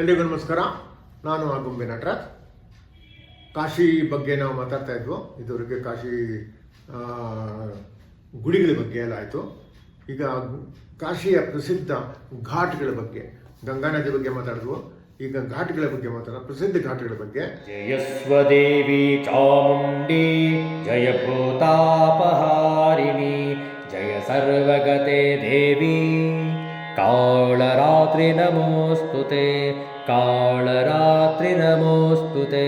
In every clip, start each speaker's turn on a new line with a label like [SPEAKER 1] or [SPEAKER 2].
[SPEAKER 1] ಎಲ್ರಿಗೂ ನಮಸ್ಕಾರ. ನಾನು ಆಗುಂಬೆ ನಟರಾಜ್. ಕಾಶಿ ಬಗ್ಗೆ ನಾವು ಮಾತಾಡ್ತಾ ಇದ್ವು. ಇದುವರೆಗೆ ಕಾಶಿ ಗುಡಿಗಳ ಬಗ್ಗೆ ಎಲ್ಲ ಆಯಿತು. ಈಗ ಕಾಶಿಯ ಪ್ರಸಿದ್ಧ ಘಾಟ್ಗಳ ಬಗ್ಗೆ, ಗಂಗಾ ನದಿ ಬಗ್ಗೆ ಮಾತಾಡಿದ್ವು. ಈಗ ಘಾಟ್ಗಳ ಬಗ್ಗೆ ಮಾತಾಡೋಣ, ಪ್ರಸಿದ್ಧ ಘಾಟ್ಗಳ ಬಗ್ಗೆ.
[SPEAKER 2] ಜಯಸ್ವದೇವಿ ಚಾಮುಂಡಿ ಜಯ ಭೂತಾಪಹಾರಿಣಿ ಜಯ ಸರ್ವಗತೆ ದೇವಿ ಕಾಳರಾತ್ರಿ ನಮೋಸ್ತುತೆ ಕಾಳರಾತ್ರಿ ನಮೋಸ್ತುತೆ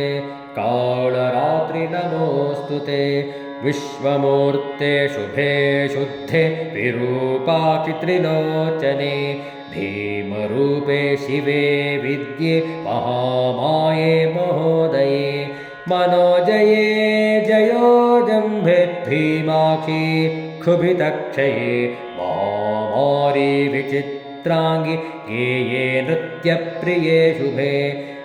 [SPEAKER 2] ಕಾಳರಾತ್ರಿ ನಮೋಸ್ತುತೆ ವಿಶ್ವಮೂರ್ತೆ ಶುಭೆ ಶುದ್ಧೆ ವಿರೂಪಾಕ್ಷಿ ತ್ರಿಲೋಚನೆ ಭೀಮರೂಪೆ ಶಿವೆ ವಿದ್ಯೆ ಮಹಾಮಾಯೆ ಮಹೋದಯೇ मनोजये जयोजम्भे भीमाक्षी क्षुभितक्षये महामारी विचित्रांगी गेये नृत्यप्रिये शुभे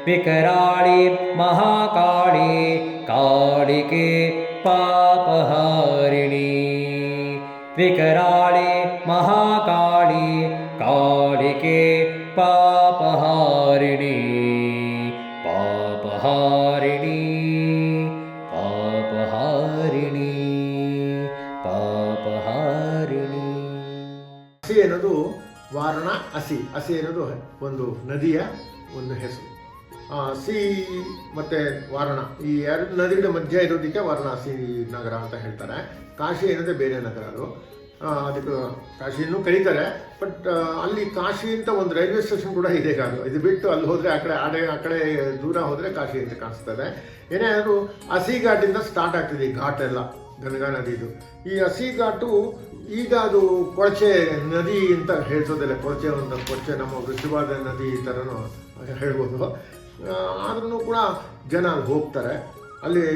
[SPEAKER 2] विकराळी महाकाली कालिके पापहारिणी विकराळी महाकाली कालिके पापहारिणी पापहारिणी ಪಾಪಹಾರಿಣಿ ಪಾಪಹಾರಿಣಿ.
[SPEAKER 1] ಹಸಿ ಅನ್ನೋದು ವಾರಣ ಹಸಿ. ಹಸಿ ಅನ್ನೋದು ಒಂದು ನದಿಯ ಒಂದು ಹೆಸರು. ಹಸಿ ಮತ್ತು ವಾರಣ ಈ ಎರಡು ನದಿಗಳ ಮಧ್ಯ ಇರೋದಕ್ಕೆ ವಾರಣಾಸಿ ನಗರ ಅಂತ ಹೇಳ್ತಾರೆ. ಕಾಶಿ ಅನ್ನೋದೇ ಬೇರೆ ನಗರ. ಅದು ಅದಕ್ಕೆ ಕಾಶಿಯನ್ನು ಕರೀತಾರೆ. ಬಟ್ ಅಲ್ಲಿ ಕಾಶಿ ಅಂತ ಒಂದು ರೈಲ್ವೆ ಸ್ಟೇಷನ್ ಕೂಡ ಇದೆ. ಇದು ಬಿಟ್ಟು ಅಲ್ಲಿ ಹೋದರೆ ಆ ಕಡೆ ದೂರ ಹೋದರೆ ಕಾಶಿ ಅಂತ ಕಾಣಿಸ್ತದೆ. ಏನೇ ಆದರೂ ಹಸಿ ಘಾಟಿಂದ ಸ್ಟಾರ್ಟ್ ಆಗ್ತದೆ ಈ ಘಾಟ್ ಎಲ್ಲ, ಗಂಗಾ ನದಿದು. ಈ ಹಸಿ ಘಾಟು ಈಗ ಅದು ಕೊಳಚೆ ನದಿ ಅಂತ ಹೇಳ್ಸೋದಿಲ್ಲ. ಕೊಳಚೆ ನಮ್ಮ ವಿಶ್ವವಾದ ನದಿ ಈ ಥರನೂ ಹೇಳ್ಬೋದು. ಆದ್ರೂ ಕೂಡ ಜನ ಅಲ್ಲಿ ಹೋಗ್ತಾರೆ. ಅಲ್ಲಿ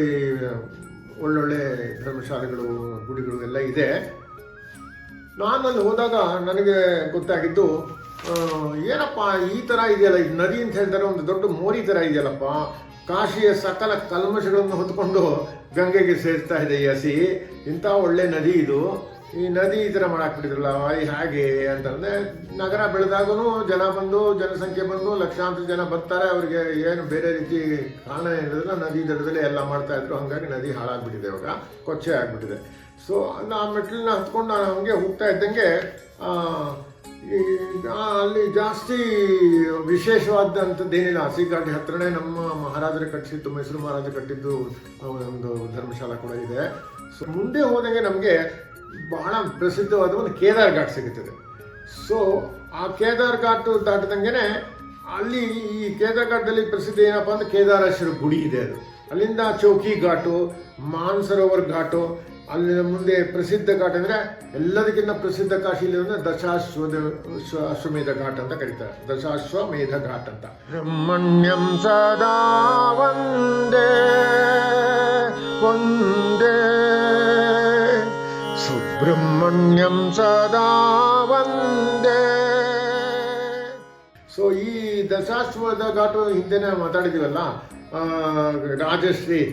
[SPEAKER 1] ಒಳ್ಳೊಳ್ಳೆ ಧರ್ಮಶಾಲೆಗಳು, ಗುಡಿಗಳು ಎಲ್ಲ ಇದೆ. ನಾನು ಅಲ್ಲಿ ಹೋದಾಗ ನನಗೆ ಗೊತ್ತಾಗಿದ್ದು, ಏನಪ್ಪ ಈ ಥರ ಇದೆಯಲ್ಲ, ಈ ನದಿ ಅಂತ ಹೇಳ್ತಾರೆ, ಒಂದು ದೊಡ್ಡ ಮೋರಿ ಥರ ಇದೆಯಲ್ಲಪ್ಪ. ಕಾಶಿಯ ಸಕಲ ಕಲ್ಮಶಗಳನ್ನು ಹೊತ್ಕೊಂಡು ಗಂಗೆಗೆ ಸೇರ್ತಾ ಇದೆ ಈ ಹಸಿ. ಇಂಥ ಒಳ್ಳೆ ನದಿ ಇದು. ಈ ನದಿ ಈ ಥರ ಮಾಡಾಕ್ಬಿಟ್ಟಿದ್ರಲ್ಲ ಹಾಗೆ ಅಂತಂದರೆ, ನಗರ ಬೆಳೆದಾಗೂ ಜನಸಂಖ್ಯೆ ಬಂದು ಲಕ್ಷಾಂತರ ಜನ ಬರ್ತಾರೆ. ಅವರಿಗೆ ಏನು ಬೇರೆ ರೀತಿ ಕಾರಣ ಏನಿರೋದಿಲ್ಲ, ನದಿ ದಡದಲ್ಲಿ ಎಲ್ಲ ಮಾಡ್ತಾ ಇದ್ರು. ಹಾಗಾಗಿ ನದಿ ಹಾಳಾಗ್ಬಿಟ್ಟಿದೆ, ಇವಾಗ ಕೊಚ್ಚೆ ಆಗಿಬಿಟ್ಟಿದೆ. ಸೊ ಆ ಮೆಟ್ಲನ್ನ ಹತ್ಕೊಂಡು ನಾನು ಹಂಗೆ ಹೋಗ್ತಾ ಇದ್ದಂಗೆ ಅಲ್ಲಿ ಜಾಸ್ತಿ ವಿಶೇಷವಾದಂಥದ್ದೇನಿಲ್ಲ. ಹಸಿ ಘಾಟಿ ಹತ್ರನೇ ನಮ್ಮ ಮಹಾರಾಜರು ಕಟ್ಟಿಸಿದ್ದು, ಮೈಸೂರು ಮಹಾರಾಜರು ಕಟ್ಟಿದ್ದು ಒಂದು ಧರ್ಮಶಾಲಾ ಕೂಡ ಇದೆ. ಸೊ ಮುಂದೆ ಹೋದಂಗೆ ನಮಗೆ ಬಹಳ ಪ್ರಸಿದ್ಧವಾದ ಒಂದು ಕೇದಾರ್ ಘಾಟ್ ಸಿಗುತ್ತದೆ. ಸೊ ಆ ಕೇದಾರ್ ಘಾಟ್ ದಾಟಿದಂಗೆ ಅಲ್ಲಿ ಈ ಕೇದಾರ್ ಘಾಟದಲ್ಲಿ ಪ್ರಸಿದ್ಧ ಏನಪ್ಪ ಅಂದ್ರೆ ಕೇದಾರೇಶ್ವರ ಗುಡಿ ಇದೆ. ಅದು ಅಲ್ಲಿಂದ ಚೌಕಿ ಘಾಟು, ಮಾನಸರೋವರ್ ಘಾಟು, ಅಲ್ಲಿ ಮುಂದೆ ಪ್ರಸಿದ್ಧ ಘಾಟ್ ಅಂದರೆ ಎಲ್ಲದಕ್ಕಿಂತ ಪ್ರಸಿದ್ಧ ಕಾಶಿಲಿ ಅಂದರೆ ಅಶ್ವಮೇಧ ಘಾಟ್ ಅಂತ ಕರೀತಾರೆ. ದಶಾಶ್ವಮೇಧ ಘಾಟ್ ಅಂತ. ಬ್ರಹ್ಮಣ್ಯಂ ಸದಾ ವಂದೇ ವಂದೇ ಸುಬ್ರಹ್ಮಣ್ಯಂ ಸದಾ ವಂದೇ. ಸೊ ಈ ದಶಾಶ್ವಮೇಧ ಘಾಟು ಹಿಂದೆನೇ ಮಾತಾಡಿದ್ದೀವಲ್ಲ, ರಾಜಶ್ರೀ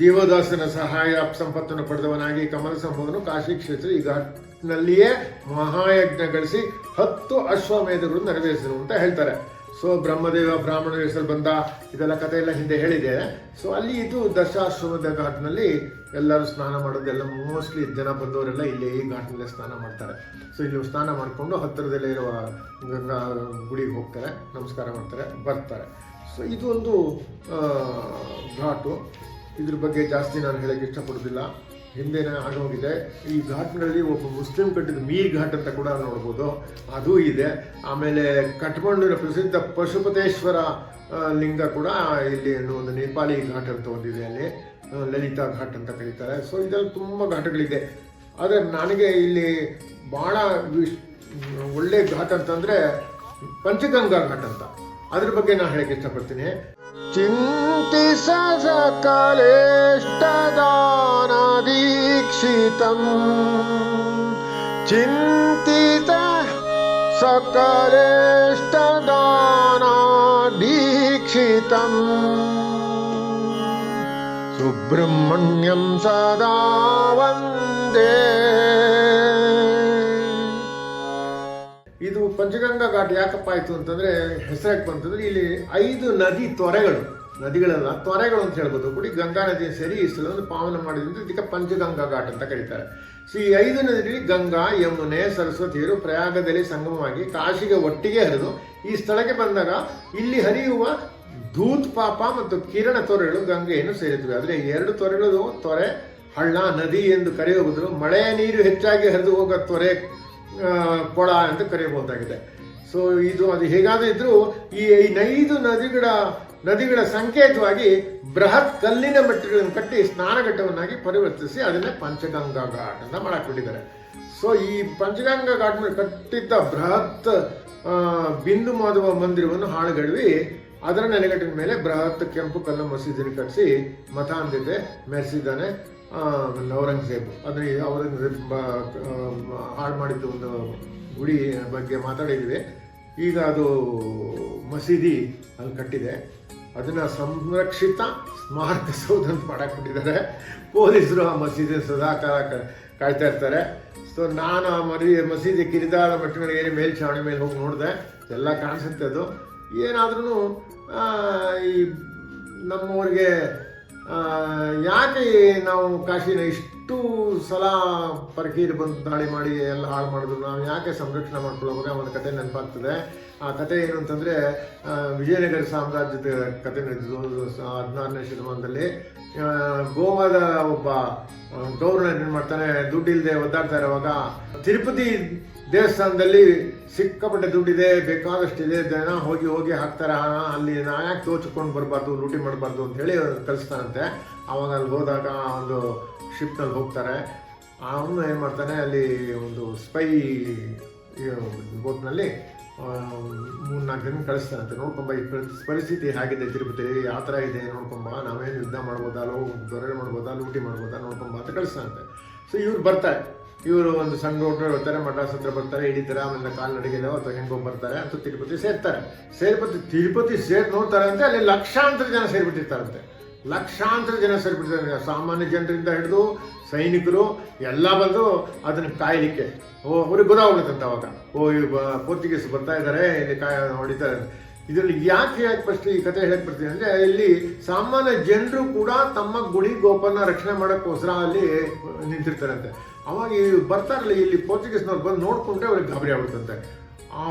[SPEAKER 1] ದೇವದಾಸನ ಸಹಾಯ ಸಂಪತ್ತನ್ನು ಪಡೆದವನಾಗಿ ಕಮಲ ಸಂಭವನು ಕಾಶಿ ಕ್ಷೇತ್ರ ಈ ಘಾಟ್ನಲ್ಲಿಯೇ ಮಹಾಯಜ್ಞ ಗಳಿಸಿ 10 ಅಶ್ವಮೇಧಗಳು ನೆರವೇರಿಸಿದರು ಅಂತ ಹೇಳ್ತಾರೆ. ಸೊ ಬ್ರಹ್ಮದೇವ ಬ್ರಾಹ್ಮಣ ವೇಷದಲ್ಲಿ ಬಂದ ಇದೆಲ್ಲ ಕಥೆ ಎಲ್ಲ ಹಿಂದೆ ಹೇಳಿದೆ. ಸೊ ಅಲ್ಲಿ ಇದು ದಶಾಶ್ವಮೇಧ ಘಾಟ್ನಲ್ಲಿ ಎಲ್ಲರೂ ಸ್ನಾನ ಮಾಡೋದೆಲ್ಲ, ಮೋಸ್ಟ್ಲಿ ಜನ ಬಂದವರೆಲ್ಲ ಇಲ್ಲಿ ಈ ಘಾಟ್ನಲ್ಲೇ ಸ್ನಾನ ಮಾಡ್ತಾರೆ. ಸೊ ಇಲ್ಲಿ ಸ್ನಾನ ಮಾಡಿಕೊಂಡು ಹತ್ತಿರದಲ್ಲೇ ಇರುವ ಗಂಗಾ ಗುಡಿಗೆ ಹೋಗ್ತಾರೆ, ನಮಸ್ಕಾರ ಮಾಡ್ತಾರೆ, ಬರ್ತಾರೆ. ಸೊ ಇದು ಒಂದು ಘಾಟು. ಇದ್ರ ಬಗ್ಗೆ ಜಾಸ್ತಿ ನಾನು ಹೇಳೋಕ್ಕೆ ಇಷ್ಟಪಡೋದಿಲ್ಲ, ಹಿಂದೆನೇ ಆಗೋಗಿದೆ. ಈ ಘಾಟ್ಗಳಲ್ಲಿ ಒಬ್ಬ ಮುಸ್ಲಿಂ ಕಟ್ಟಿದ ಮೀರ್ ಘಾಟ್ ಅಂತ ಕೂಡ ನೋಡ್ಬೋದು, ಅದು ಇದೆ. ಆಮೇಲೆ ಕಠ್ಮಂಡುವಿನ ಪ್ರಸಿದ್ಧ ಪಶುಪತೇಶ್ವರ ಲಿಂಗ ಕೂಡ ಇಲ್ಲಿ ಒಂದು ನೇಪಾಳಿ ಘಾಟ್ ಅಂತ ಒಂದಿದೆ, ಅಲ್ಲಿ ಲಲಿತಾ ಘಾಟ್ ಅಂತ ಕರೀತಾರೆ. ಸೊ ಇದರಲ್ಲಿ ತುಂಬ ಘಾಟ್ಗಳಿದೆ. ಆದರೆ ನನಗೆ ಇಲ್ಲಿ ಭಾಳ ಒಳ್ಳೆ ಘಾಟ್ ಅಂತಂದರೆ ಪಂಚಗಂಗಾ ಘಾಟ್ ಅಂತ, ಅದ್ರ ಬಗ್ಗೆ ನಾನು ಹೇಳಕ್ಕೆ ಇಷ್ಟಪಡ್ತೀನಿ. ಚಿಂತಿಸ ಸಕಲೇಷ್ಟದಾನಾದೀಕ್ಷಿತಂ ಚಿಂತಿತ ಸಕಲೇಷ್ಟದಾನಾದೀಕ್ಷಿತಂ ಸುಬ್ರಹ್ಮಣ್ಯಂ ಸದಾ ವಂದೇ. ಇದು ಪಂಚಗಂಗಾ ಘಾಟ್ ಯಾಕಪ್ಪ ಆಯಿತು ಅಂತಂದರೆ ಹೆಸರಾಗಿ ಬಂತಂದರೆ ಇಲ್ಲಿ 5 ನದಿ ನದಿಗಳೆಲ್ಲ ತೊರೆಗಳು ಅಂತ ಹೇಳ್ಬೋದು ಕೂಡಿ ಗಂಗಾ ನದಿ ಸೇರಿ ಈ ಸ್ಥಳವನ್ನು ಪಾವನ ಮಾಡಿದ್ರಿಂದ ಇದಕ್ಕೆ ಪಂಚಗಂಗಾ ಘಾಟ್ ಅಂತ ಕರೀತಾರೆ. ಸೊ ಈ 5 ನದಿಗಳಲ್ಲಿ ಗಂಗಾ, ಯಮುನೆ, ಸರಸ್ವತಿಯರು ಪ್ರಯಾಗದಲ್ಲಿ ಸಂಗಮವಾಗಿ ಕಾಶಿಗೆ ಒಟ್ಟಿಗೆ ಹರಿದು ಈ ಸ್ಥಳಕ್ಕೆ ಬಂದಾಗ ಇಲ್ಲಿ ಹರಿಯುವ ಧೂತ್ ಪಾಪ ಮತ್ತು ಕಿರಣ ತೊರೆಗಳು ಗಂಗೆಯನ್ನು ಸೇರುತ್ತವೆ. ಆದರೆ 2 ತೊರೆಗಳು ತೊರೆ, ಹಳ್ಳ, ನದಿ ಎಂದು ಕರೆಯುವ ಬದಲು ಮಳೆಯ ನೀರು ಹೆಚ್ಚಾಗಿ ಹರಿದು ಹೋಗೋ ತೊರೆ, ಕೊಳ ಅಂತ ಕರೆಯಬಹುದಾಗಿದೆ. ಸೊ ಅದು ಹೇಗಾದರೂ ಇದ್ರೂ ಈ 5 ನದಿಗಳ ಸಂಕೇತವಾಗಿ ಬೃಹತ್ ಕಲ್ಲಿನ ಮೆಟ್ಟಿಗಳನ್ನು ಕಟ್ಟಿ ಸ್ನಾನಘಟ್ಟವನ್ನಾಗಿ ಪರಿವರ್ತಿಸಿ ಅದನ್ನೇ ಪಂಚಗಂಗಾ ಘಾಟ್ ಅಂತ ಮಾಡಾಕ್ಬಿಟ್ಟಿದ್ದಾರೆ. ಸೊ ಈ ಪಂಚಗಂಗಾ ಘಾಟ್ ಮೇಲೆ ಕಟ್ಟಿದ್ದ ಬೃಹತ್ ಬಿಂದು ಮಾಧವ ಮಂದಿರವನ್ನು ಹಾಳುಗಡವಿ ಅದರ ನೆಲೆಗಟ್ಟಿನ ಮೇಲೆ ಬೃಹತ್ ಕೆಂಪು ಕಲ್ಲು ಮಸೀದಿಯನ್ನು ಕಟ್ಟಿಸಿ ಮತಾಂಧತೆ ಮೆರೆಸಿದ್ದಾನೆ ಔರಂಗಜೇಬ್. ಅದನ್ನ ಔರಂಗಜೇಬ್ ಹಾಳು ಮಾಡಿದ್ದು ಒಂದು ಗುಡಿ ಬಗ್ಗೆ ಮಾತಾಡಿದ್ವಿ. ಈಗ ಅದು ಮಸೀದಿ ಅಲ್ಲಿ ಕಟ್ಟಿದೆ, ಅದನ್ನು ಸಂರಕ್ಷಿತ ಸ್ಮಾರಕ ಸೌಧ ಅಂತ ಮಾಡಾಕ್ಬಿಟ್ಟಿದ್ದಾರೆ. ಪೊಲೀಸರು ಆ ಮಸೀದಿ ಸದಾಕಾಲ ಕಾಯ್ತಾ ಇರ್ತಾರೆ. ಸೊ ನಾನು ಆ ಮಸೀದಿ ಕಿರಿದಾದ ಮೆಟ್ಟಿಗಳಿಗೆ ಮೇಲ್ಛಾವಣಿ ಮೇಲೆ ಹೋಗಿ ನೋಡಿದೆ, ಎಲ್ಲ ಕಾಣಿಸುತ್ತೆ. ಅದು ಏನಾದ್ರೂ ಈ ನಮ್ಮೂರಿಗೆ ಯಾಕೆ ನಾವು ಕಾಶಿನ ಇಷ್ಟು ಸಲ ಪರಕೀರು ಬಂದು ದಾಳಿ ಮಾಡಿ ಎಲ್ಲ ಹಾಳು ಮಾಡಿದ್ರು, ನಾವು ಯಾಕೆ ಸಂರಕ್ಷಣೆ ಮಾಡ್ಕೊಳ್ಳೋವಾಗ ಒಂದು ಕತೆ ನೆನಪಾಗ್ತದೆ. ಆ ಕತೆ ಏನು ಅಂತಂದರೆ, ವಿಜಯನಗರ ಸಾಮ್ರಾಜ್ಯದ ಕತೆ ನಡೆದಿದ್ದು 16ನೇ ಶತಮಾನದಲ್ಲಿ. ಗೋವಾದ ಒಬ್ಬ ಗವರ್ನರ್ ಏನು ಮಾಡ್ತಾನೆ, ದುಡ್ಡಿಲ್ಲದೆ ಒದ್ದಾಡ್ತಾ ಇರುವಾಗ ತಿರುಪತಿ ದೇವಸ್ಥಾನದಲ್ಲಿ ಸಿಕ್ಕಾಪಟ್ಟೆ ದುಡ್ಡಿದೆ, ಬೇಕಾದಷ್ಟಿದೆ, ಜನ ಹೋಗಿ ಹಾಕ್ತಾರೆ ಹಣ, ಅಲ್ಲಿ ನಾ ಯಾಕೆ ತೋಚಿಕೊಂಡು ಬರಬಾರ್ದು, ಲೂಟಿ ಮಾಡಬಾರ್ದು ಅಂತ ಹೇಳಿ ಕಳಿಸ್ತಾನಂತೆ. ಅವಾಗ ಅಲ್ಲಿ ಹೋದಾಗ ಒಂದು ಶಿಪ್ನಲ್ಲಿ ಹೋಗ್ತಾರೆ. ಅವನು ಏನು ಮಾಡ್ತಾನೆ, ಅಲ್ಲಿ ಒಂದು ಸ್ಪೈ ಬೋಟ್ನಲ್ಲಿ 3-4 ಜನ ಕಳಿಸ್ತಾನಂತೆ. ನೋಡ್ಕೊಂಬ ಈ ಪರಿಸ್ಥಿತಿ ಹೇಗಿದೆ ತಿರುಪತಿ, ಯಾವ ಥರ ಇದೆ ನೋಡ್ಕೊಂಬ, ನಾವೇನು ಯುದ್ಧ ಮಾಡ್ಬೋದಾ, ದೊರೆ ಮಾಡ್ಬೋದಾ, ಲೂಟಿ ಮಾಡ್ಬೋದಾ ನೋಡ್ಕೊಂಬ ಅಂತ ಕಳಿಸ್ತಾನಂತೆ. ಸೊ ಇವ್ರು ಬರ್ತಾರೆ, ಇವರು ಒಂದು ಸಣ್ಣ ರೋಡ್ ಬರ್ತಾರೆ, ಮಡ್ರಾಸ್ ಹತ್ರ ಬರ್ತಾರೆ, ಹಿಡಿತಾರೆ, ಆಮೇಲೆ ಕಾಲ್ನಡಿಗೆಲ್ಲ ಅಥವಾ ಹೆಂಗೋ ಬರ್ತಾರೆ ಅಂತ ತಿರುಪತಿ ಸೇರ್ತಾರೆ. ತಿರುಪತಿ ನೋಡ್ತಾರೆ ಅಂತ ಅಲ್ಲಿ ಲಕ್ಷಾಂತರ ಜನ ಸೇರಿಬಿಟ್ಟಿರ್ತಾರಂತೆ. ಸಾಮಾನ್ಯ ಜನರಿಂದ ಹಿಡಿದು ಸೈನಿಕರು ಎಲ್ಲ ಬಂದು ಅದನ್ನು ಕಾಯಲಿಕ್ಕೆ ಅವ್ರಿಗೆ ಗೊತ್ತಾಗ್ಬಿಡುತ್ತಂತೆ. ಅವಾಗ ಪೋರ್ಚುಗೀಸ್ ಬರ್ತಾ ಇದ್ದಾರೆ, ಇಲ್ಲಿ ಹೊಡಿತಾರೆ. ಇದರಲ್ಲಿ ಯಾಕೆ ಫಸ್ಟ್ ಈ ಕತೆ ಹೇಳಕ್ ಬರ್ತೀನಿ ಅಂದರೆ, ಇಲ್ಲಿ ಸಾಮಾನ್ಯ ಜನರು ಕೂಡ ತಮ್ಮ ಗುಡಿ ಗೋಪನ್ನ ರಕ್ಷಣೆ ಮಾಡೋಕ್ಕೋಸ್ಕರ ಅಲ್ಲಿ ನಿಂತಿರ್ತಾರಂತೆ. ಅವಾಗ ಬರ್ತಾರಲ್ಲ ಇಲ್ಲಿ ಪೋರ್ಚುಗೀಸ್ನವ್ರು ಬಂದು ನೋಡ್ಕೊಂಡ್ರೆ ಅವ್ರಿಗೆ ಗಾಬರಿ ಆಗ್ಬಿಡುತ್ತಂತೆ.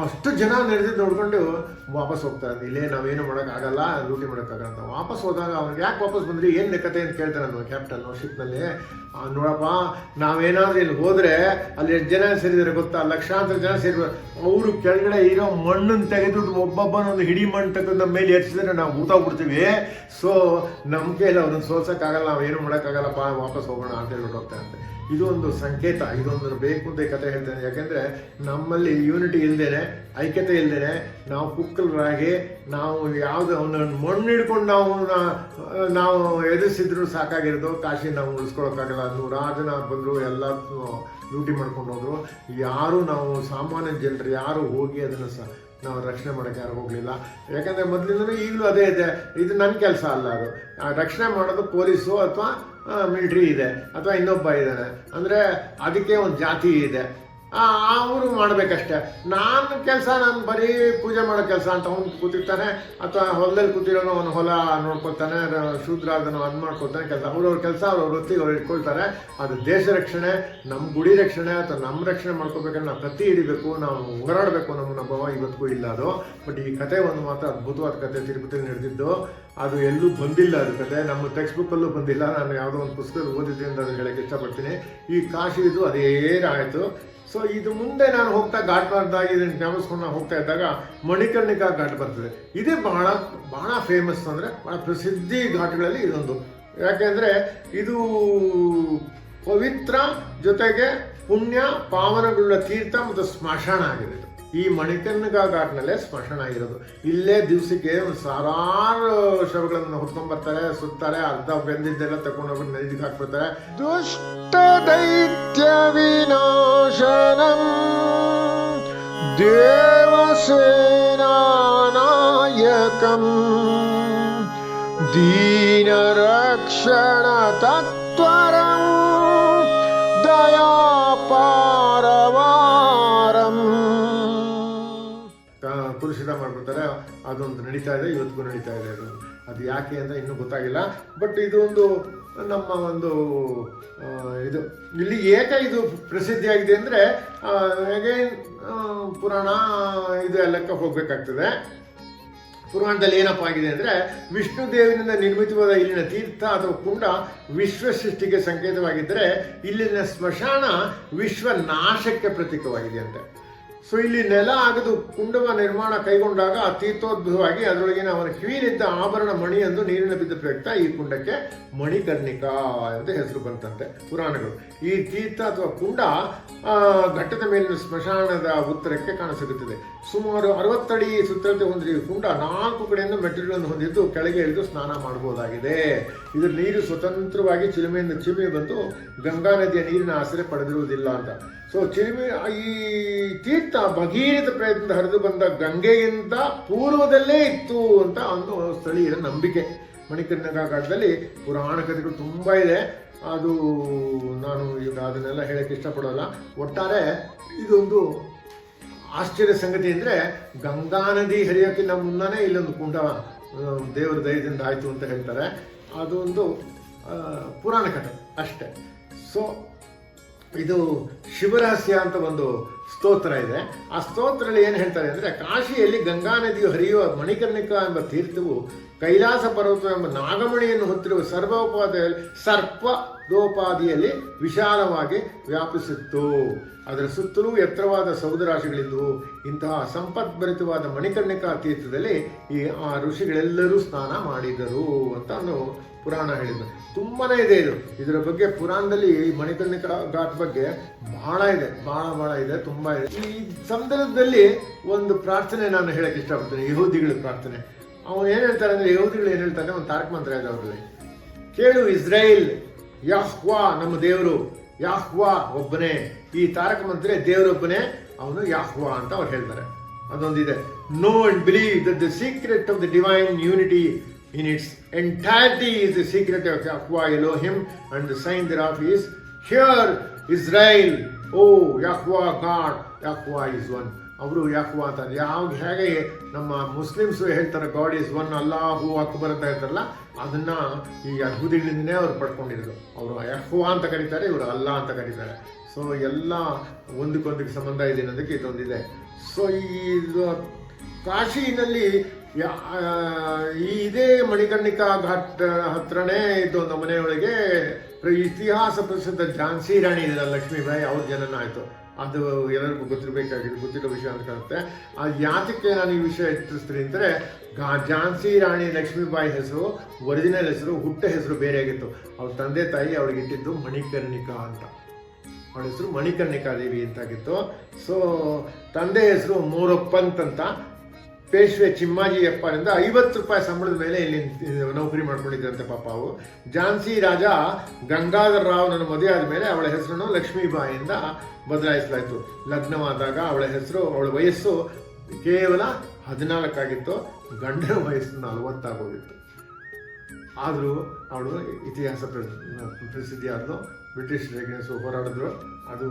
[SPEAKER 1] ಅಷ್ಟು ಜನ ನಡೆದಿದ್ದು ನೋಡ್ಕೊಂಡು ವಾಪಸ್ ಹೋಗ್ತಾರೆ. ಇಲ್ಲೇ ನಾವೇನು ಮಾಡೋಕ್ಕಾಗಲ್ಲ, ಲೂಟಿ ಮಾಡೋಕ್ಕಾಗಲ್ಲ ಅಂತ ವಾಪಸ್ ಹೋದಾಗ ಅವ್ನಿಗೆ ಯಾಕೆ ವಾಪಸ್ ಬಂದ್ರಿ, ಏನು ಲೆಕ್ಕತೆ ಅಂತ ಕೇಳ್ತಾರೆ ನಾನು ಕ್ಯಾಪ್ಟನ್ ಶಿಪ್ನಲ್ಲಿ. ನೋಡಪ್ಪ, ನಾವೇನಾದ್ರೂ ಇಲ್ಲಿ ಹೋದರೆ ಅಲ್ಲಿ ಎಷ್ಟು ಜನ ಸೇರಿದರೆ ಗೊತ್ತಾ, ಲಕ್ಷಾಂತರ ಜನ ಸೇರಿದ್ರು. ಅವರು ಕೆಳಗಡೆ ಇರೋ ಮಣ್ಣನ್ನು ತೆಗೆದು ಒಬ್ಬೊಬ್ಬನೊಂದು ಹಿಡಿ ಮಣ್ಣು ತೆಗೆದು ನಮ್ಮ ಮೇಲೆ ಎರ್ಸಿದ್ರೆ ನಾವು ಊತಾಗ್ಬಿಡ್ತೀವಿ. ಸೊ ನಮ್ಮ ಕೈಯಲ್ಲಿ ಅವ್ರನ್ನ ಸೋಲ್ಸೋಕ್ಕಾಗಲ್ಲ, ನಾವೇನು ಮಾಡೋಕ್ಕಾಗಲ್ಲಪ್ಪ, ವಾಪಸ್ ಹೋಗೋಣ ಅಂತ ಹೇಳ್ಬಿಟ್ಟು ಹೋಗ್ತಾರಂತೆ. ಇದು ಒಂದು ಸಂಕೇತ, ಇದೊಂದು ಬೇಕು ಅಂತ ಕತೆ ಹೇಳ್ತೇನೆ. ಯಾಕೆಂದರೆ ನಮ್ಮಲ್ಲಿ ಯೂನಿಟಿ ಇಲ್ಲದೇನೆ, ಐಕ್ಯತೆ ಇಲ್ಲದೇನೆ ನಾವು ಕುಕ್ಕಲರಾಗಿ ನಾವು ಯಾವುದು ಅವನನ್ನು ಮಣ್ಣು ಹಿಡ್ಕೊಂಡು ನಾವು ಎದುರಿಸಿದ್ರು ಸಾಕಾಗಿರೋದು. ಕಾಶಿ ನಾವು ಉಳಿಸ್ಕೊಳಕ್ಕಾಗಲ್ಲ. 100 ಜನ ಬಂದರು, ಎಲ್ಲ ಲೂಟಿ ಮಾಡ್ಕೊಂಡು ಹೋದ್ರು. ಯಾರು ನಾವು ಸಾಮಾನ್ಯ ಜನರು ಯಾರು ಹೋಗಿ ಅದನ್ನು ನಾವು ರಕ್ಷಣೆ ಮಾಡೋಕ್ಕೆ ಯಾರು ಹೋಗಲಿಲ್ಲ. ಯಾಕಂದರೆ ಮೊದಲಿಂದಲೂ ಈಗಲೂ ಅದೇ ಇದೆ. ಇದು ನನ್ನ ಕೆಲಸ ಅಲ್ಲ, ಅದು ರಕ್ಷಣೆ ಮಾಡೋದು ಪೊಲೀಸು ಅಥವಾ ಮಿಲಿಟ್ರಿ ಇದೆ ಅಥವಾ ಇನ್ನೊಬ್ಬ ಇದ್ದಾನೆ ಅಂದರೆ ಅದಕ್ಕೆ ಒಂದು ಜಾತಿ ಇದೆ, ಅವರು ಮಾಡಬೇಕಷ್ಟೆ. ನಾನು ಕೆಲಸ, ನಾನು ಬರೀ ಪೂಜೆ ಮಾಡೋ ಕೆಲಸ ಅಂತ ಅವ್ನು ಕೂತಿರ್ತಾನೆ, ಅಥವಾ ಹೊಲದಲ್ಲಿ ಕೂತಿರೋನು ಅವನು ಹೊಲ ನೋಡ್ಕೊತಾನೆ, ಶೂದ್ರ ಅದನ್ನು ಅದು ಮಾಡ್ಕೊತಾನೆ ಕೆಲಸ. ಅವ್ರವ್ರ ಕೆಲಸ ಅವ್ರ ವೃತ್ತಿಗೆ ಅವ್ರು ಇಟ್ಕೊಳ್ತಾರೆ. ಅದು ದೇಶ ರಕ್ಷಣೆ, ನಮ್ಮ ಗುಡಿ ರಕ್ಷಣೆ ಅಥವಾ ನಮ್ಮ ರಕ್ಷಣೆ ಮಾಡ್ಕೋಬೇಕಂದ್ರೆ ನಾವು ಕತ್ತಿ ಹಿಡಿಬೇಕು, ನಾವು ಹೋರಾಡಬೇಕು, ನಮ್ಮ ಭಾವ ಇವತ್ತಿಗೂ ಇಲ್ಲ ಅದು. ಬಟ್ ಈ ಕತೆ ಒಂದು ಮಾತ್ರ ಅದ್ಭುತವಾದ ಕತೆ, ತಿರುಪತಿಯಲ್ಲಿ ನಡೆದಿದ್ದು. ಅದು ಎಲ್ಲೂ ಬಂದಿಲ್ಲ, ಅದು ಕತೆ ನಮ್ಮ ಟೆಕ್ಸ್ಟ್ ಬುಕ್ಕಲ್ಲೂ ಬಂದಿಲ್ಲ. ನಾನು ಯಾವುದೋ ಒಂದು ಪುಸ್ತಕದಲ್ಲಿ ಓದಿದ್ದೆ ಅಂತ ಹೇಳಕ್ಕೆ ಇಷ್ಟಪಡ್ತೀನಿ. ಈ ಕಾಶಿದು ಅದೇ ಆಯಿತು. ಸೊ ಇದು ಮುಂದೆ ನಾನು ಹೋಗ್ತಾ ಘಾಟ್ ಮಾಡ್ದಾಗಿ ಇದನ್ನು ಜ್ಞಾಪಿಸ್ಕೊಂಡು ನಾನು ಹೋಗ್ತಾ ಇದ್ದಾಗ ಮಣಿಕರ್ಣಿಕಾ ಘಾಟ್ ಬರ್ತದೆ. ಇದೇ ಬಹಳ ಫೇಮಸ್, ಅಂದರೆ ಬಹಳ ಪ್ರಸಿದ್ಧಿ ಘಾಟ್ಗಳಲ್ಲಿ ಇದೊಂದು. ಯಾಕೆಂದರೆ ಇದು ಪವಿತ್ರ ಜೊತೆಗೆ ಪುಣ್ಯ ಪಾವನಗುಳ್ಳ ತೀರ್ಥ ಮತ್ತು ಸ್ಮಶಾನ ಆಗಿದೆ. ಈ ಮಣಿಕರ್ಣಿಕಾ ಘಾಟ್ನಲ್ಲೇ ಸ್ಮಶಾನ ಆಗಿರೋದು. ಇಲ್ಲೇ ದಿವಸಕ್ಕೆ ಒಂದು ಸಾವಿರಾರು ಶವಗಳನ್ನು ಹೊತ್ಕೊಂಡ್ಬರ್ತಾರೆ, ಸುತ್ತಾರೆ, ಅರ್ಧ ಬೆಂದಿದ್ದೆಲ್ಲ ತಗೊಂಡೋಗ್ಬಿಟ್ಟು ನದಿಗೆ ಹಾಕ್ಬಿಡ್ತಾರೆ. ದುಷ್ಟ ದೈತ್ಯ ವಿನಾಶನಂ ದೇವಸೇನಾನಾಯಕಂ ದೀನರಕ್ಷಣ ತತ್ವರಂ ದಯಾಪಾರವಾರಂ. ನಡೀತಾ ಇದೆ, ಇವತ್ತಿಗೂ ನಡೀತಾ ಇದೆ. ಅದು ಯಾಕೆ ಅಂತ ಇನ್ನೂ ಗೊತ್ತಾಗಿಲ್ಲ. ಬಟ್ ಇದು ಒಂದು ನಮ್ಮ ಒಂದು ಇದು ಇಲ್ಲಿ ಏಕೆ ಇದು ಪ್ರಸಿದ್ಧಿಯಾಗಿದೆ ಅಂದರೆ ಅಗೈನ್ ಪುರಾಣ ಇದು ಎಲ್ಲಕ್ಕೆ ಹೋಗಬೇಕಾಗ್ತದೆ. ಪುರಾಣದಲ್ಲಿ ಏನಪ್ಪ ಆಗಿದೆ ಅಂದರೆ ವಿಷ್ಣು ದೇವನಿಂದ ನಿರ್ಮಿತವಾದ ಇಲ್ಲಿನ ತೀರ್ಥ ಅಥವಾ ಕುಂಡ ವಿಶ್ವ ಸೃಷ್ಟಿಗೆ ಸಂಕೇತವಾಗಿದ್ದರೆ ಇಲ್ಲಿನ ಸ್ಮಶಾನ ವಿಶ್ವ ನಾಶಕ್ಕೆ ಪ್ರತೀಕವಾಗಿದೆ ಅಂತೆ. ಸೊ ಇಲ್ಲಿ ನೆಲ ಅಗದು ಕುಂಡವ ನಿರ್ಮಾಣ ಕೈಗೊಂಡಾಗ ಆ ತೀರ್ಥೋದ್ಭವವಾಗಿ ಅದರೊಳಗಿನ ಅವನ ಕಿವಿಯಲ್ಲಿದ್ದ ಆಭರಣ ಮಣಿಯೊಂದು ನೀರಿನ ಬಿದ್ದ ಪ್ರಯುಕ್ತ ಈ ಕುಂಡಕ್ಕೆ ಮಣಿಕರ್ಣಿಕಾ ಅಂತ ಹೆಸರು ಬಂತಂತೆ ಪುರಾಣಗಳು. ಈ ತೀರ್ಥ ಅಥವಾ ಕುಂಡ ಘಟ್ಟದ ಮೇಲಿನ ಸ್ಮಶಾನದ ಉತ್ತರಕ್ಕೆ ಕಾಣಸಿಗುತ್ತದೆ. ಸುಮಾರು 60 ಅಡಿ ಸುತ್ತಳತೆ ಹೊಂದಿರುವ ಈ ಕುಂಡ 4 ಕಡೆಯಿಂದ ಮೆಟ್ಟಿಲುಗಳನ್ನು ಹೊಂದಿದ್ದು ಕೆಳಗೆ ಇಳಿದು ಸ್ನಾನ ಮಾಡಬಹುದಾಗಿದೆ. ಇದರ ನೀರು ಸ್ವತಂತ್ರವಾಗಿ ಚಿಲುಮೆಯಿಂದ ಚಿಲುಮೆ ಬಂದು ಗಂಗಾ ನದಿಯ ನೀರಿನ ಆಸರೆ ಪಡೆದಿರುವುದಿಲ್ಲ ಅಂತ. ಸೊ ಚಿಲುಮೆ ಈ ತೀರ್ಥ ಭಗೀರಥ ಪ್ರಯತ್ನದಿಂದ ಹರಿದು ಬಂದ ಗಂಗೆಗಿಂತ ಪೂರ್ವದಲ್ಲೇ ಇತ್ತು ಅಂತ ಒಂದು ಸ್ಥಳೀಯರ ನಂಬಿಕೆ. ಮಣಿಕರ್ಣಿಕಾ ಘಾಟದಲ್ಲಿ ಪುರಾಣ ಕಥೆಗಳು ತುಂಬ ಇದೆ. ಅದು ನಾನು ಈಗ ಅದನ್ನೆಲ್ಲ ಹೇಳಕ್ಕೆ ಇಷ್ಟಪಡೋಲ್ಲ. ಒಟ್ಟಾರೆ ಇದೊಂದು ಆಶ್ಚರ್ಯ ಸಂಗತಿ ಅಂದರೆ ಗಂಗಾ ನದಿ ಹರಿಯೋಕ್ಕಿಂತ ಮುನ್ನನೇ ಇಲ್ಲೊಂದು ಕುಂಡ ದೇವರ ದಯದಿಂದ ಆಯಿತು ಅಂತ ಹೇಳ್ತಾರೆ. ಅದೊಂದು ಪುರಾಣ ಕಥೆ ಅಷ್ಟೇ. ಸೊ ಇದು ಶಿವರಹಸ್ಯ ಅಂತ ಒಂದು ಸ್ತೋತ್ರ ಇದೆ. ಆ ಸ್ತೋತ್ರದಲ್ಲಿ ಏನು ಹೇಳ್ತಾರೆ ಅಂದರೆ ಕಾಶಿಯಲ್ಲಿ ಗಂಗಾ ನದಿಯು ಹರಿಯುವ ಮಣಿಕರ್ಣಿಕಾ ಎಂಬ ತೀರ್ಥವು ಕೈಲಾಸ ಪರ್ವತ ಎಂಬ ನಾಗಮಣಿಯನ್ನು ಹೊತ್ತಿರುವ ಸರ್ಪದೋಪಾದಿಯಲ್ಲಿ ವಿಶಾಲವಾಗಿ ವ್ಯಾಪಿಸಿತ್ತು. ಅದರ ಸುತ್ತಲೂ ಎತ್ತರವಾದ ಸೌಧರಾಶಿಗಳಿದ್ದವು. ಇಂತಹ ಸಂಪದ್ಭರಿತವಾದ ಮಣಿಕರ್ಣಿಕಾ ತೀರ್ಥದಲ್ಲಿ ಆ ಋಷಿಗಳೆಲ್ಲರೂ ಸ್ನಾನ ಮಾಡಿದರು ಅಂತ ಒಂದು ಪುರಾಣ ಹೇಳಿದ್ದು. ತುಂಬಾನೇ ಇದೆ ಇದರ ಬಗ್ಗೆ ಪುರಾಣದಲ್ಲಿ ಮಣಿಕರ್ಣಿಕಾ ಘಾಟ್ ಬಗ್ಗೆ ಬಹಳ ಇದೆ, ಬಹಳ ಇದೆ, ತುಂಬ ಇದೆ. ಈ ಸಂದರ್ಭದಲ್ಲಿ ಒಂದು ಪ್ರಾರ್ಥನೆ ನಾನು ಹೇಳಕ್ಕೆ ಇಷ್ಟಪಡ್ತೇನೆ, ಯಹೂದಿಗಳ ಪ್ರಾರ್ಥನೆ. ಅವನು ಏನು ಹೇಳ್ತಾರೆ ಅಂದರೆ ಯಹೂದಿಗಳು ಏನು ಹೇಳ್ತಾರೆ, ಒಂದು ತಾರಕ ಮಂತ್ರ ಇದೆ ಅವರಲ್ಲಿ. ಕೇಳು ಇಸ್ರಾಯೇಲ್, ಯಾಹ್ವಾ ನಮ್ಮ ದೇವರು, ಯಾಹ್ವಾ ಒಬ್ಬನೇ. ಈ ತಾರಕ ಮಂತ್ರ ದೇವರೊಬ್ಬನೇ, ಅವನು ಯಾಹ್ವಾ ಅಂತ ಅವ್ರು ಹೇಳ್ತಾರೆ. ಅದೊಂದಿದೆ, know and believe that the secret of the divine unity in its entirety is the secret of Yahweh Elohim, and the sign thereof is, hear Israel, oh Yahweh God, Yahweh is one. ಅವರು ಯಾಹ್ವಾ ಅಂತ ಹೇಗೆ ನಮ್ಮ Muslims ಹೇಳ್ತಾರೆ god is one, ಅಲ್ಲಾಹು ಅಕ್ಬರ್ ಅಂತ ಹೇಳ್ತಾರಲ್ಲ, ಅದನ್ನ ಈ ಯಹೂದಿಗಳಿಂದನೇ ಅವ್ರು ಪಡ್ಕೊಂಡಿರೋದು. ಅವರು ಯಹ್ವಾ ಅಂತ ಕರೀತಾರೆ, ಇವರು ಅಲ್ಲಾ ಅಂತ ಕರೀತಾರೆ. ಸೊ ಎಲ್ಲ ಒಂದಕ್ಕೊಂದಕ್ಕೆ ಸಂಬಂಧ ಇದೆ ಅನ್ನೋದಕ್ಕೆ ಇದೊಂದಿದೆ. ಸೊ ಇದು ಕಾಶಿನಲ್ಲಿ ಇದೇ ಮಣಿಕರ್ಣಿಕಾ ಘಾಟ್ ಹತ್ರನೇ ಇದೊಂದು ಮನೆಯೊಳಗೆ ಇತಿಹಾಸ ಪ್ರಸಿದ್ಧ ಝಾನ್ಸಿ ರಾಣಿ ಇದೆಲ್ಲ ಲಕ್ಷ್ಮೀಬಾಯಿ, ಅವ್ರ ಜನನ ಆಯಿತು. ಅದು ಎಲ್ಲರಿಗೂ ಗೊತ್ತಿರೋ ವಿಷಯ ಅಂತ ಕಾಣುತ್ತೆ. ಆ ಯಾತಕ್ಕೆ ನಾನು ಈ ವಿಷಯ ತಿಳಿಸ್ತೀನಿ ಅಂದರೆ ಝಾನ್ಸಿ ರಾಣಿ ಲಕ್ಷ್ಮೀಬಾಯಿ ಹೆಸರು, ಒರಿಜಿನಲ್ ಹೆಸರು, ಹುಟ್ಟ ಹೆಸರು ಬೇರೆ ಆಗಿತ್ತು. ಅವ್ರ ತಂದೆ ತಾಯಿ ಅವಳಿಗೆ ಇಟ್ಟಿದ್ದು ಮಣಿಕರ್ಣಿಕಾ ಅಂತ. ಅವಳ ಹೆಸರು ಮಣಿಕರ್ಣಿಕಾ ದೇವಿ ಅಂತಾಗಿತ್ತು. ಸೊ ತಂದೆ ಹೆಸರು ಮೋರಪ್ಪಂತ್ ಅಂತ. ಪೇಶ್ವೆ ಚಿಮ್ಮಾಜಿಯಪ್ಪನಿಂದ 50 ರೂಪಾಯಿ ಸಂಬಳದ ಮೇಲೆ ಇಲ್ಲಿ ನೌಕರಿ ಮಾಡ್ಕೊಂಡಿದ್ದಂತೆ ಪಾಪ ಅವು. ಝಾನ್ಸಿ ರಾಜ ಗಂಗಾಧರ ರಾವ್ ನನ್ನ ಮದುವೆ ಆದಮೇಲೆ ಅವಳ ಹೆಸರನ್ನು ಲಕ್ಷ್ಮೀಬಾಯಿಯಿಂದ ಬದಲಾಯಿಸಲಾಯಿತು. ಲಗ್ನವಾದಾಗ ಅವಳ ವಯಸ್ಸು ಕೇವಲ 14 ಆಗಿತ್ತು, ಗಂಡನ ವಯಸ್ಸು 40 ಆಗೋಗಿತ್ತು. ಆದರೂ ಅವಳು ಇತಿಹಾಸ ಪ್ರಸಿದ್ಧಿಯಾದಳು. ಬ್ರಿಟಿಷರಿಗೆ ಹೋರಾಡಿದ್ರು, ಅದು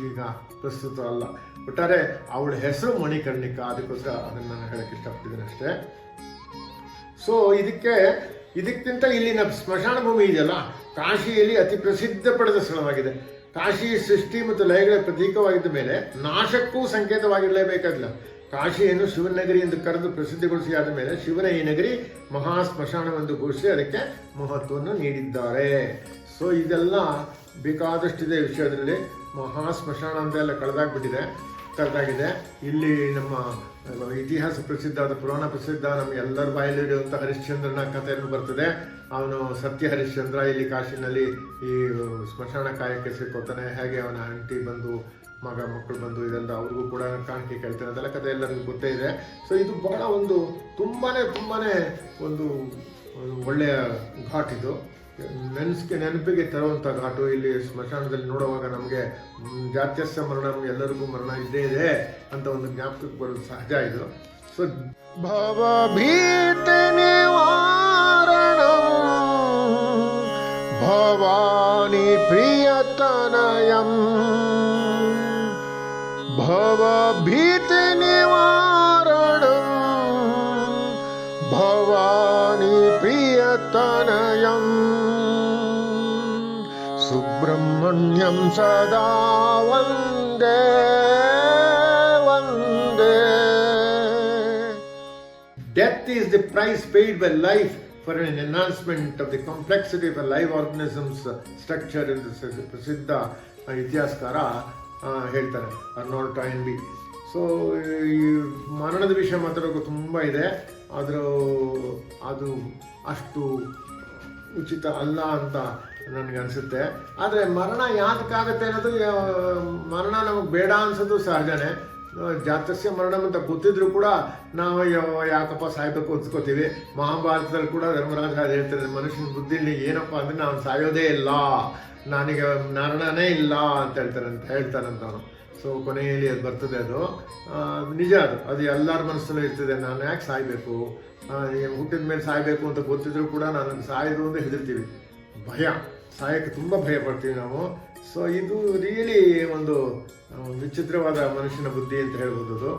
[SPEAKER 1] ಈಗ ಪ್ರಸ್ತುತ ಅಲ್ಲ. ಒಟ್ಟಾರೆ ಅವಳ ಹೆಸರು ಮಣಿಕರ್ಣಿಕಾ, ಅದಕ್ಕೋಸ್ಕರ ಅದನ್ನು ನಾನು ಹೇಳಕ್ಕೆ ಇಷ್ಟಪಟ್ಟಿದ್ದೇನೆ ಅಷ್ಟೇ. ಸೊ ಇದಕ್ಕಿಂತ ಇಲ್ಲಿನ ಸ್ಮಶಾನ ಭೂಮಿ ಇದೆಯಲ್ಲ, ಕಾಶಿಯಲ್ಲಿ ಅತಿ ಪ್ರಸಿದ್ಧ ಪಡೆದ ಸ್ಥಳವಾಗಿದೆ. ಕಾಶಿ ಸೃಷ್ಟಿ ಮತ್ತು ಲಯಗಳ ಪ್ರತೀಕವಾಗಿದ್ದ ಮೇಲೆ ನಾಶಕ್ಕೂ ಸಂಕೇತವಾಗಿರಲೇಬೇಕಾಗಿಲ್ಲ. ಕಾಶಿಯನ್ನು ಶಿವನಗರಿ ಎಂದು ಕರೆದು ಪ್ರಸಿದ್ಧಿಗೊಳಿಸಿ ಆದ ಮೇಲೆ ಶಿವನ ಈ ನಗರಿ ಮಹಾ ಸ್ಮಶಾನವೆಂದು ಘೋಷಿಸಿ ಅದಕ್ಕೆ ಮಹತ್ವವನ್ನು ನೀಡಿದ್ದಾರೆ. ಸೊ ಇದೆಲ್ಲ ಬೇಕಾದಷ್ಟಿದೆ ವಿಷಯದಲ್ಲಿ. ಮಹಾ ಸ್ಮಶಾನ ಅಂತೆಲ್ಲ ಕಳೆದಾಗಿದೆ. ಇಲ್ಲಿ ನಮ್ಮ ಇತಿಹಾಸ ಪ್ರಸಿದ್ಧವಾದ ಪುರಾಣ ಪ್ರಸಿದ್ಧ ನಮ್ಮ ಎಲ್ಲರ ಬಾಯಲ್ಲಿರುವಂಥ ಹರಿಶ್ಚಂದ್ರನ ಕಥೆಯನ್ನು ಬರ್ತದೆ. ಅವನು ಸತ್ಯ ಹರಿಶ್ಚಂದ್ರ ಇಲ್ಲಿ ಕಾಶಿನಲ್ಲಿ ಈ ಸ್ಮಶಾನ ಕಾಯಕ್ಕೆ ಸೇರ್ಕೊತಾನೆ. ಹೇಗೆ ಅವನ ಆಂಟಿ ಬಂದು ಮಕ್ಕಳು ಬಂದು ಇದೆಲ್ಲ ಅವ್ರಿಗೂ ಕೂಡ ಕಾಣಿಕೆ ಕೇಳ್ತಾರೆ, ಅದೆಲ್ಲ ಕಥೆ ಎಲ್ಲರಿಗೂ ಗೊತ್ತೇ ಇದೆ. ಸೊ ಇದು ಬಹಳ ಒಂದು ತುಂಬಾ ಒಂದು ಒಳ್ಳೆಯ ಘಾಟ್. ಇದು ನೆನಪಿಗೆ ತರುವಂಥ ಘಾಟು. ಇಲ್ಲಿ ಸ್ಮಶಾನದಲ್ಲಿ ನೋಡುವಾಗ ನಮಗೆ ಜಾತ್ಯಸ್ಯ ಮರಣ, ಎಲ್ಲರಿಗೂ ಮರಣ ಇದ್ದೇ ಇದೆ ಅಂತ ಒಂದು ಜ್ಞಾಪಕಕ್ಕೆ ಬರೋದು ಸಹಜ ಇದು. ಸೊ ಭವಭೀತಿ ನಿವಾರಣ ಭವಾನಿ ಪ್ರಿಯತನಯಂ ಭವಭೀತಿ ನಿವಾರಣ ತನಯಂ ಸುಬ್ರಹ್ಮಣ್ಯಂ ಸದಾ Vande Vande. Death is the price paid by life for an enhancement of the complexity of a live organism's structure in the ಪ್ರಸಿದ್ಧ ಇತಿಹಾಸಕಾರ ಹೇಳ್ತಾರೆ ಅರ್ನಾಲ್ಡ್ ಟಾಯ್ನ್ಬಿ. ಸೊ ಈ ಮರಣದ ವಿಷಯ ಮಾತಾಡೋಕೆ ತುಂಬ ಇದೆ, ಆದರೂ ಅದು ಅಷ್ಟು ಉಚಿತ ಅಲ್ಲ ಅಂತ ನನಗೆ ಅನಿಸುತ್ತೆ. ಆದರೆ ಮರಣ ಯಾತಕ್ಕಾಗತ್ತೆ ಅನ್ನೋದು, ಮರಣ ನಮಗೆ ಬೇಡ ಅನ್ಸೋದು ಸಹಜನೇ. ಜಾತಸ್ಯ ಮರಣ ಅಂತ ಗೊತ್ತಿದ್ರು ಕೂಡ ನಾವು ಯಾಕಪ್ಪ ಸಾಯ್ಬೇಕು ಅನ್ಸ್ಕೋತೀವಿ. ಮಹಾಭಾರತದಲ್ಲಿ ಕೂಡ ಧರ್ಮರಾಜ ಹೇಳ್ತಾರೆ, ಮನುಷ್ಯನ ಬುದ್ಧಿಲಿ ಏನಪ್ಪ ಅಂದರೆ ನಾನು ಸಾಯೋದೇ ಇಲ್ಲ, ನನಗೆ ಮರಣನೇ ಇಲ್ಲ ಅಂತ ಹೇಳ್ತಾನಂತ ಅವನು. ಸೊ ಕೊನೆಯಲ್ಲಿ ಅದು ಬರ್ತದೆ, ಅದು ನಿಜ, ಅದು ಎಲ್ಲರ ಮನಸ್ಸಲ್ಲೂ ಇರ್ತದೆ. ನಾನು ಯಾಕೆ ಸಾಯಬೇಕು, ಹುಟ್ಟಿದ ಮೇಲೆ ಸಾಯಬೇಕು ಅಂತ ಗೊತ್ತಿದ್ರು ಕೂಡ ನಾನು ಸಾಯೋದು ಅಂತ ಹೆದರ್ತೀವಿ. ಭಯ, ಸಾಯಕ್ಕೆ ತುಂಬ ಭಯ ಪಡ್ತೀವಿ ನಾವು. ಸೊ ಇದು ರಿಯಲಿ ಒಂದು ವಿಚಿತ್ರವಾದ ಮನುಷ್ಯನ ಬುದ್ಧಿ ಅಂತ ಹೇಳ್ಬೋದು.